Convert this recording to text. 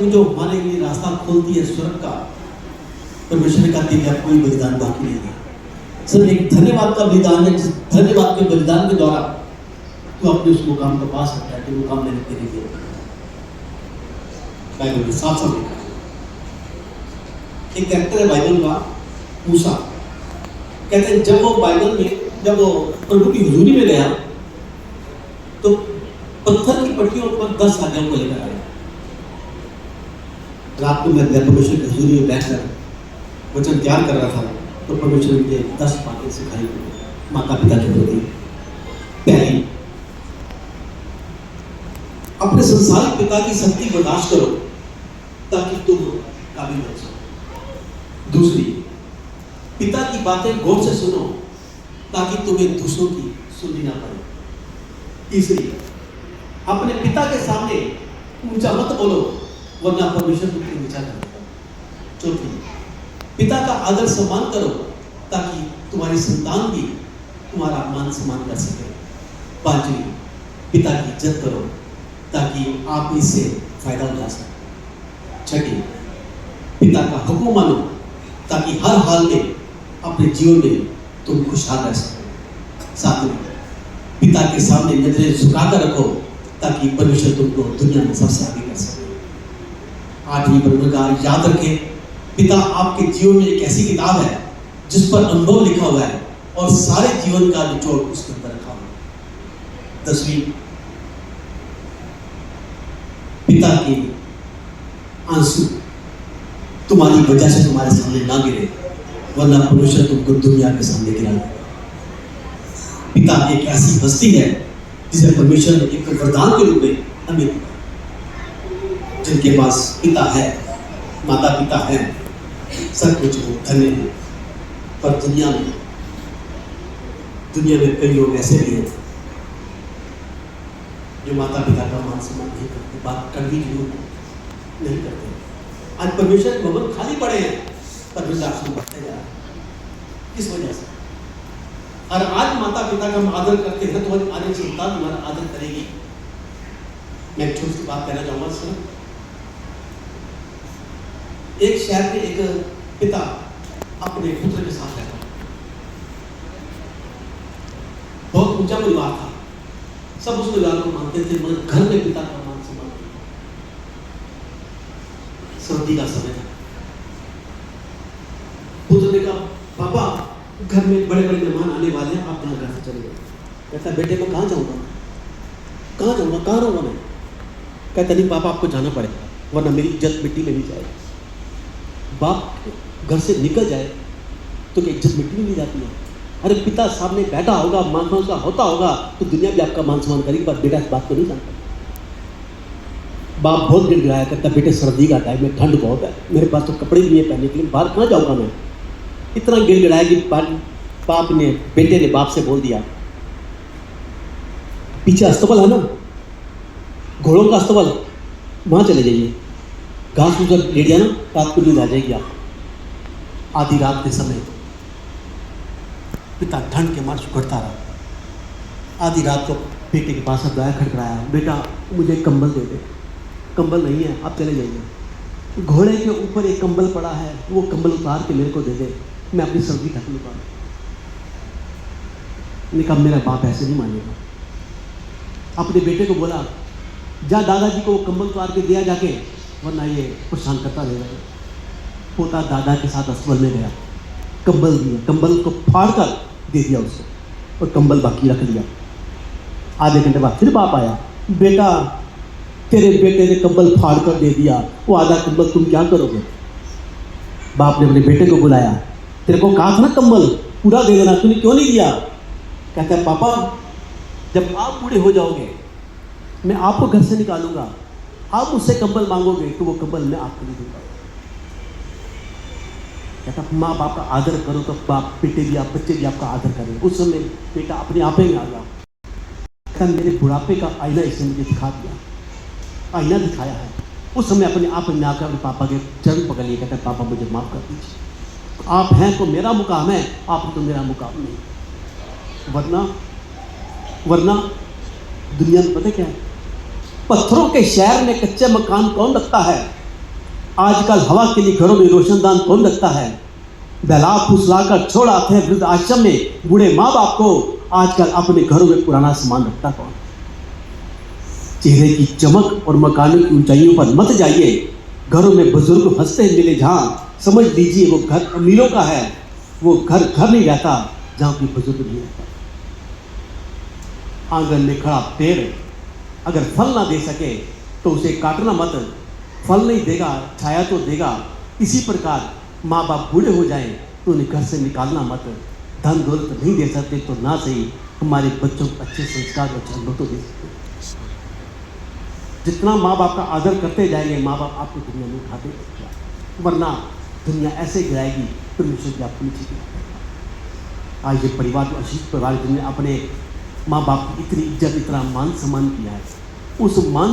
वो जो हमारे लिए रास्ता खोलती है स्वर्ग का, परमेश्वर का दिन है, कोई बलिदान बाकी नहीं है। सिर्फ एक धन्यवाद का बलिदान है, जिस धन्यवाद के बलिदान के द्वारा तू अपने उस मुकाम को पा सकता है कि मुकाम मैंने तेरे लिए बाइबल में साफ साफ लिखा है। एक कैरेक्टर है बाइबल का, मूसा। कहते हैं जब वो बाइबल में, जब वो प्रभु की हुजूरी में गया तो पत्थर की पट्टियों पर 10 आज्ञाओं को लेकर आया। रात को मैं परमेश्वर की हुजूरी में बैठकर वचन तैयार कर रहा था तो परमेश्वर ने 10 बातें सिखाई माता पिता के प्रति। पहली, अपने संसारिक पिता की शक्ति बर्दाश्त करो ताकि तुम काबिल बन सको। दूसरी, पिता की बातें गौर से सुनो ताकि तुम्हें दूसरों की सुननी ना पड़े। तीसरी, अपने पिता के सामने ऊंचा मत बोलो वरना परमेश्वर तुमको नीचा कर देगा। चौथी, पिता का आदर सम्मान करो ताकि तुम्हारी संतान भी तुम्हारा मान सम्मान कर सके। पांचवी, पिता की इज्जत करो ताकि आप इससे फायदा उठा सकें। छठी, पिता का हुक्म मानो ताकि हर हाल में अपने जीवन में तुम खुशहाल रह सको। सातवीं, पिता के सामने नजरें झुकाकर रखो ताकि परमेश्वर तुमको दुनिया में सबसे आगे कर सके। आठवीं प्रकार याद रखें, पिता आपके जीवन में एक ऐसी किताब है जिस पर अनुभव लिखा हुआ है और सारे जीवन का निचोड़ उसके अंदर रखा हुआ है। 10वीं, पिता के आंसू तुम्हारी वजह से तुम्हारे सामने ना गिरे वरना परमेश्वर तुमको दुनिया के सामने गिरा देगा। पिता एक ऐसी हस्ती है जिसे परमेश्वर ने एक वरदान के रूप में हमें दिया। जिनके पास पिता है, माता पिता है, सब कुछ वो धन्य है। पर दुनिया में कई लोग ऐसे भी हैं जो माता पिता का मान सम्मान नहीं करते, बात कर भी नहीं करते। आज परमेश्वर के भवन खाली पड़े हैं पर वृद्धाश्रम बढ़ते जा रहे हैं। किस वजह से? और आज माता पिता का हम आदर करते हैं तो हमारी आने संतान हमारा आदर करेगी। मैं एक छोटी सी बात कहना चाहूंगा। सर, एक शहर में एक पिता अपने पुत्र के साथ रहता, बहुत ऊंचा परिवार था, सब उस परिवार को मानते थे, मगर घर में पिता का मान सम्मान। सर्दी का समय था, पुत्र ने कहा पापा घर में बड़े बड़े मेहमान आने वाले हैं, आप यहाँ घर से चले गए। कहता बेटे मैं कहाँ जाऊँगा, कहाँ जाऊँगा, कहाँ रहूँगा मैं? कहता नहीं पापा आपको जाना पड़ेगा वरना मेरी इज्जत मिट्टी में नहीं जाएगी। बाप घर से निकल जाए तो क्या इज्जत मिट्टी में नहीं जाती है? अरे पिता सामने बैठा होगा, मान सम्मान का होता होगा तो दुनिया भी आपका मान सम्मान करेगी, पर बेटा इस बात को नहीं जानता। बाप बहुत गिड़गिड़ाया, करता बेटे सर्दी का टाइम है, ठंड बहुत है, मेरे पास तो कपड़े भी नहीं है पहनने के लिए, बाहर कहाँ जाऊँगा मैं? इतना गिड़गिड़ाया कि बेटे ने बाप से बोल दिया, पीछे अस्तबल है ना, घोड़ों का अस्तबल, वहाँ चले जाइए, घास उधर लेट जाना, रात को नींद आ जाएगी आप। आधी रात के समय पिता ठंड के मारे सुखड़ता रहा। आधी रात को बेटे के पास अब गाया खड़खड़ाया, बेटा मुझे कंबल दे दे। कंबल नहीं है, आप चले जाइए। घोड़े के ऊपर एक कंबल पड़ा है, वो कंबल उतार के मेरे को दे दे, मैं अपनी सर्दी ढक लूँगा। मैंने कहा मेरा बाप ऐसे नहीं मानेगा। अपने बेटे को बोला जा दादाजी को वो कंबल उतार के दिया जाके, वरना ये परेशान करता रहेगा। पोता दादा के साथ अस्पताल में गया, कंबल दिया, कंबल को फाड़ कर दे दिया उसे और कंबल बाकी रख लिया। आधे घंटे बाद फिर बाप आया, बेटा तेरे बेटे ने कंबल फाड़ कर दे दिया, वो आधा कंबल तुम क्या करोगे? बाप ने अपने बेटे को बुलाया, तेरे को कहा था ना कंबल पूरा दे देना, तूने क्यों नहीं दिया? कहता है पापा जब आप बूढ़े हो जाओगे मैं आपको घर से निकालूंगा, आप मुझसे कंबल मांगोगे तो वो कंबल मैं आपको नहीं दूंगा। कहता माँ बाप का आदर करो तो बाप बेटे भी आप बच्चे भी आपका आदर करें। उस समय बेटा अपने आप ही आ गया। कहता मेरे बुढ़ापे का आईना इसने मुझे दिखा दिया, आईना दिखाया है। उस समय अपने आप में आकर अपने पापा के चरण पकड़ लिए, कहता पापा मुझे माफ़ कर दीजिए, आप हैं तो मेरा मुकाम है, आप तो मेरा मुकाम नहीं। वरना दुनिया में पता क्या है, पत्थरों के शहर में कच्चे मकान कौन रखता है? आजकल हवा के लिए घरों में रोशनदान कौन रखता है? बहला फुसलाकर छोड़ आते हैं वृद्ध आश्रम में बूढ़े माँ बाप को। आजकल अपने घरों में पुराना सामान रखता कौन? चेहरे की चमक और मकानों की ऊंचाइयों पर मत जाइए। घरों में बुजुर्ग हंसते मिले जहाँ, समझ लीजिए वो घर अमीरों का है। वो घर घर नहीं रहता जहाँ कोई बुजुर्ग नहीं रहता। आंगन में खड़ा पेड़ अगर फल ना दे सके तो उसे काटना मत। फल नहीं देगा, छाया तो देगा। इसी प्रकार माँ बाप बूढ़े हो जाएं तो उन्हें घर से निकालना मत। धन दौलत नहीं दे सकते तो ना सही, हमारे बच्चों को अच्छे संस्कार और अच्छे अनुभव तो दे सकते। जितना माँ बाप का आदर करते जाएंगे, माँ बाप आपको दुनिया में उठाते जाएंगे, वरना दुनिया ऐसे गिराएगी परमेश्वर की आपको नीचे गिराएगा। आज ये परिवार जो अशीष परिवार जिन्हें अपने माँ बाप की इतनी इज्जत, इतना मान सम्मान किया है, उस मान